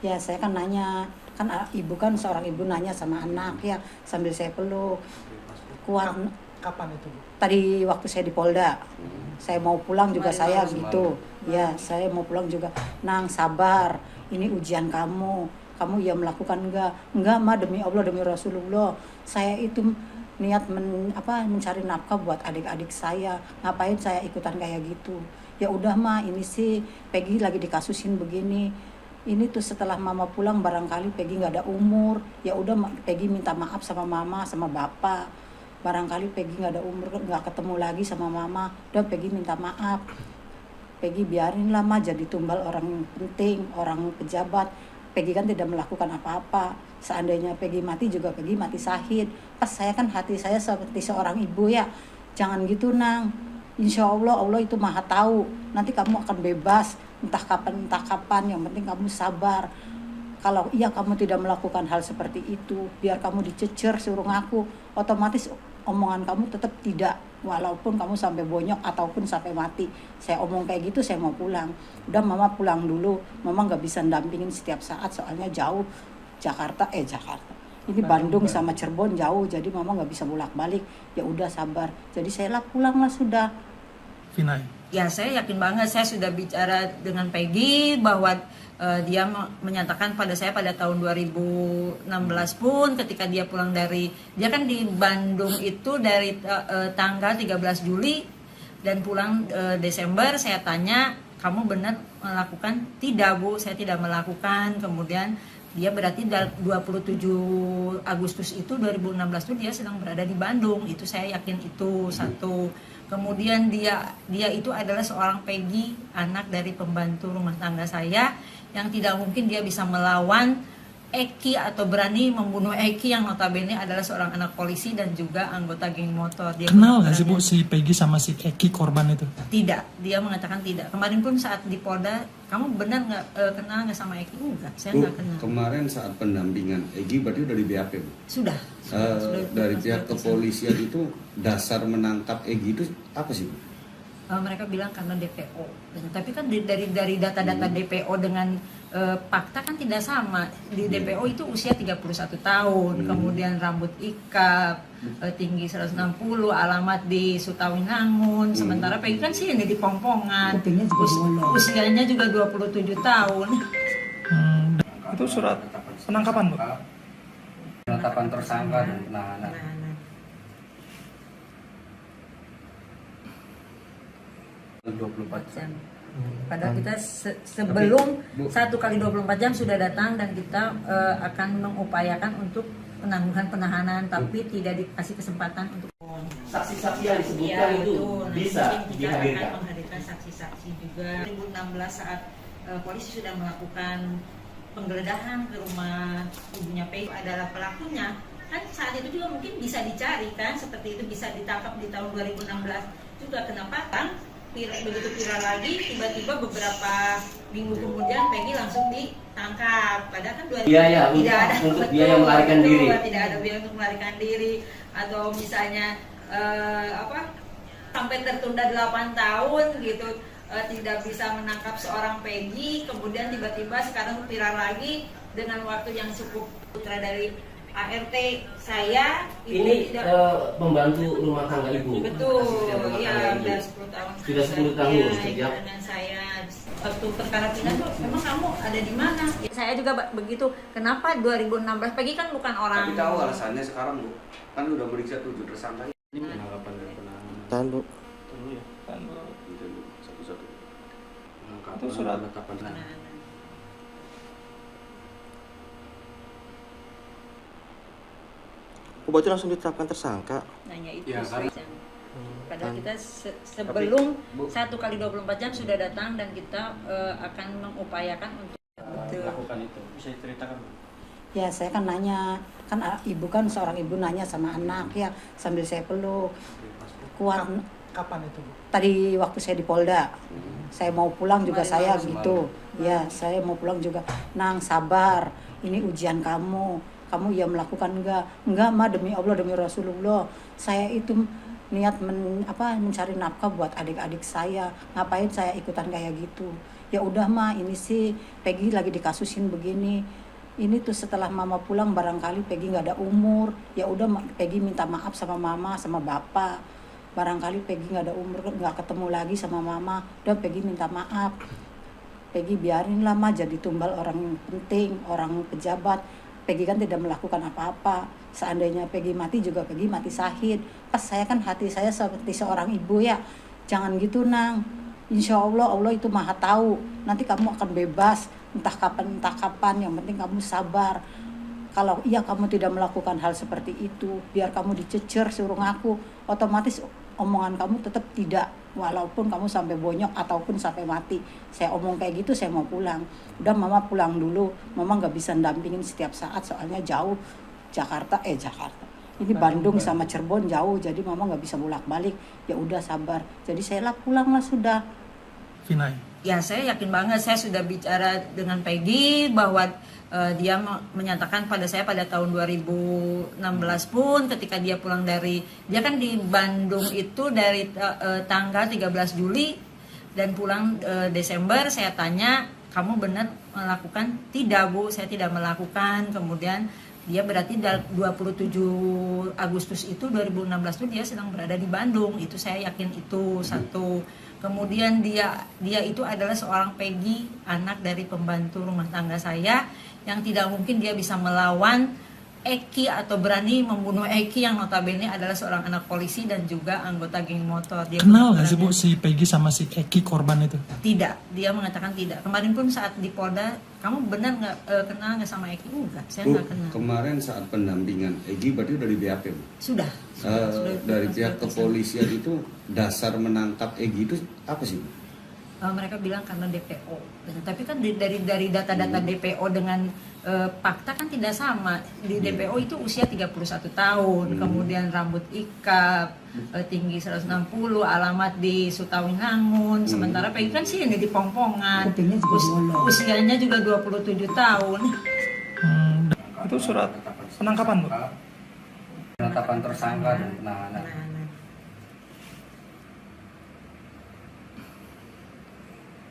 Ya saya kan nanya, kan ibu kan seorang ibu nanya sama anak ya sambil saya peluk. Kuat. Kapan itu, Bu? Tadi waktu saya di Polda. Saya mau pulang juga saya gitu. Ya, saya mau pulang juga. Nang, sabar. Ini ujian kamu. Kamu ya melakukan enggak? Enggak, Ma, demi Allah, demi Rasulullah. Saya itu niat mencari nafkah buat adik-adik saya. Ngapain saya ikutan kayak gitu? Ya udah, Ma, ini sih Peggy lagi dikasusin begini. Ini tuh setelah Mama pulang barangkali Peggy nggak ada umur. Ya udah, Peggy minta maaf sama Mama sama Bapak. Barangkali Peggy nggak ada umur, nggak ketemu lagi sama Mama. Udah, Peggy minta maaf. Peggy biarin lah, Ma, jadi tumbal orang penting, orang pejabat. Peggy kan tidak melakukan apa-apa. Seandainya Peggy mati juga Peggy mati syahid. Pas saya kan hati saya seperti seorang ibu ya. Jangan gitu, Nang. Insya Allah, Allah itu maha tahu. Nanti kamu akan bebas. Entah kapan. Yang penting kamu sabar. Kalau iya kamu tidak melakukan hal seperti itu, biar kamu dicecer suruh ngaku, otomatis omongan kamu tetap tidak. Walaupun kamu sampai bonyok ataupun sampai mati. Saya omong kayak gitu, saya mau pulang. Udah, Mama pulang dulu. Mama nggak bisa dampingin setiap saat, soalnya jauh. Jakarta. Ini Bandung sama Cirebon jauh, jadi Mama nggak bisa bolak-balik. Ya udah, sabar. Jadi saya pulang lah sudah. Vina. Ya, saya yakin banget. Saya sudah bicara dengan Peggy bahwa dia menyatakan pada saya pada tahun 2016 pun ketika dia pulang dia kan di Bandung itu dari tanggal 13 Juli dan pulang Desember. Saya tanya, kamu benar melakukan? Tidak, Bu, saya tidak melakukan. Kemudian dia berarti 27 Agustus itu 2016 itu dia sedang berada di Bandung. Itu saya yakin itu satu. Kemudian dia itu adalah seorang Peggy, anak dari pembantu rumah tangga saya, yang tidak mungkin dia bisa melawan Eki atau berani membunuh Eki yang notabene adalah seorang anak polisi dan juga anggota geng motor. Dia kenal nggak sih, Bu, si Peggy sama si Eki korban itu? Tidak, dia mengatakan tidak. Kemarin pun saat di Polda, kamu benar nggak kenal nggak sama Eki? Enggak, saya nggak kenal. Kemarin saat pendampingan Egi berarti udah di BAP, Bu? Sudah. Dari pihak kepolisian itu dasar menangkap Egi itu apa sih, Bu? Mereka bilang karena DPO. Tapi kan dari data-data DPO dengan fakta kan tidak sama. Di DPO itu usia 31 tahun, kemudian rambut ikap, tinggi 160, alamat di Sutawinangun. Sementara Peggy kan sih ini di Pongpongan. Usianya juga 27 tahun. Itu surat penangkapan, Bu? Penetapan tersangka dan penahanan. Nah, 24 jam. Padahal kita sebelum 1 kali 24 jam sudah datang dan kita akan mengupayakan untuk penangguhan penahanan, tapi tidak dikasih kesempatan untuk saksi-saksi yang disebutkan itu bisa dihadirkan. Kita akan menghadirkan saksi-saksi juga. 2016 saat polisi sudah melakukan penggeledahan ke rumah ibunya Peggy adalah pelakunya. Kan saat itu juga mungkin bisa dicari kan, seperti itu bisa ditangkap di tahun 2016 juga. Kenapa kan begitu viral lagi, tiba-tiba beberapa minggu kemudian Peggy langsung ditangkap. Padahal kan biaya untuk biaya melarikan diri. Tidak ada biaya untuk melarikan diri, atau misalnya sampai tertunda 8 tahun gitu, tidak bisa menangkap seorang Peggy, kemudian tiba-tiba sekarang viral lagi dengan waktu yang cukup. Putra dari ART saya ini membantu rumah tangga ibu. Betul, ya sudah 10 tahun. Sudah 10 tahun sejak dengan saya waktu perkara pindah tuh, memang kamu ada di mana? Saya juga begitu. Kenapa 2016? Peggy kan bukan orang. Tapi tahu alasannya sekarang, Bu? Kan udah meriksa 7 tersangka. Ini penangkapan dan penahanan. Tahan, Bu. Dulu ya. Satu-satu. Itu surat penetapan penahanan. Oh, berarti langsung ditetapkan tersangka? Nanya itu Ya, karena padahal kita sebelum 1 kali 24 jam sudah datang dan kita akan mengupayakan untuk melakukan itu. Bisa diceritakan, Bu? Ya saya kan nanya, kan ibu kan seorang ibu nanya sama anak ya sambil saya peluk. Kuat. Kapan itu, Bu? Tadi waktu saya di Polda. Saya mau pulang juga saya gitu. Ya, saya mau pulang juga. Nang, sabar. Ini ujian kamu. Kamu ya melakukan enggak? Enggak, Ma, demi Allah, demi Rasulullah. Saya itu niat mencari nafkah buat adik-adik saya. Ngapain saya ikutan kayak gitu? ya udah mah ini sih Peggy lagi dikasusin begini, ini tuh setelah mama pulang barangkali Peggy nggak ada umur, ya udah Peggy minta maaf sama mama sama bapak, barangkali Peggy nggak ada umur nggak ketemu lagi sama mama, udah Peggy minta maaf, Peggy biarin lah mah jadi tumbal orang penting, orang pejabat. Peggy kan tidak melakukan apa-apa. Seandainya Peggy mati juga Peggy mati syahid. Pas saya kan hati saya seperti seorang ibu ya. Jangan gitu nang. Insya Allah Allah itu maha tahu. Nanti kamu akan bebas entah kapan. Yang penting kamu sabar. Kalau iya kamu tidak melakukan hal seperti itu, biar kamu dicecer suruh ngaku, otomatis omongan kamu tetap tidak, walaupun kamu sampai bonyok ataupun sampai mati. Saya omong kayak gitu, saya mau pulang. Udah mama pulang dulu, mama nggak bisa dampingin setiap saat soalnya jauh. Jakarta ini Bandung sama Cirebon jauh, jadi mama nggak bisa bolak-balik. Ya udah sabar, jadi saya lah pulang lah sudah. Vinay. Ya saya yakin banget, saya sudah bicara dengan Peggy bahwa dia menyatakan pada saya pada tahun 2016 pun ketika dia pulang dia kan di Bandung itu dari tanggal 13 Juli dan pulang Desember. Saya tanya, kamu benar melakukan? Tidak Bu, saya tidak melakukan. Kemudian dia berarti 27 Agustus itu 2016 itu dia sedang berada di Bandung, itu saya yakin itu satu. Kemudian dia itu adalah seorang Peggy, anak dari pembantu rumah tangga saya, yang tidak mungkin dia bisa melawan Eki atau berani membunuh Eki yang notabene adalah seorang anak polisi dan juga anggota geng motor. Dia Kenal nggak sih Bu si Peggy sama si Eki korban itu? Tidak, dia mengatakan tidak. Kemarin pun saat di Polda, kamu benar nggak kenal nggak sama Eki? Enggak, saya Bu, nggak kenal. kemarin saat pendampingan Egi berarti udah di BAP Bu? Sudah. Dari pihak kepolisian itu dasar menangkap Egi itu apa sih Bu? Mereka bilang karena DPO, tapi kan dari data-data DPO dengan fakta kan tidak sama. Di DPO itu usia 31 tahun, kemudian rambut ikap, tinggi 160, alamat di Sutawinangun, sementara Peggy kan sini di Pongpongan, usianya juga 27 tahun. Itu surat penangkapan Bu? Penetapan tersangka dan penahanan.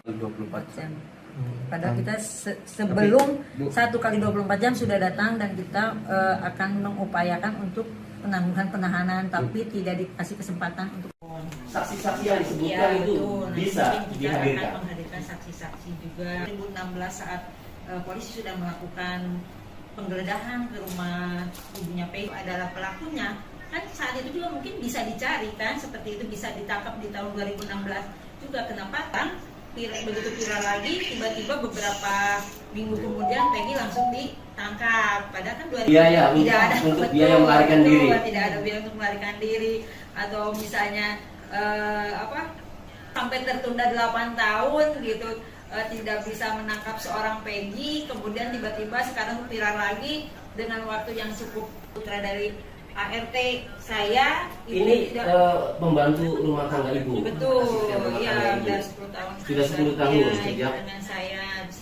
24 jam. Padahal kita sebelum 1 kali 24 jam sudah datang dan kita akan mengupayakan untuk penangguhan penahanan, tapi tidak dikasih kesempatan untuk Saksi-saksi yang disebutkan itu bisa kita akan dihadirkan. menghadirkan saksi-saksi juga. 2016 saat polisi sudah melakukan penggeledahan ke rumah ibunya Peggy adalah pelakunya, kan saat itu juga mungkin bisa dicari kan, seperti itu bisa ditangkap di tahun 2016 juga. Kenapa kan begitu viral lagi, tiba-tiba beberapa minggu kemudian Peggy langsung ditangkap, padahal kan Biaya tidak ada untuk biaya melarikan diri. tidak ada biaya untuk melarikan diri, atau misalnya sampai tertunda 8 tahun gitu, tidak bisa menangkap seorang Peggy, kemudian tiba-tiba sekarang viral lagi dengan waktu yang cukup. Putra dari ART saya Ini pembantu rumah tangga ibu. betul Asisten rumah ya, tangga ibu. sudah 10 tahun Sudah 10 tahun ya, sejak dengan saya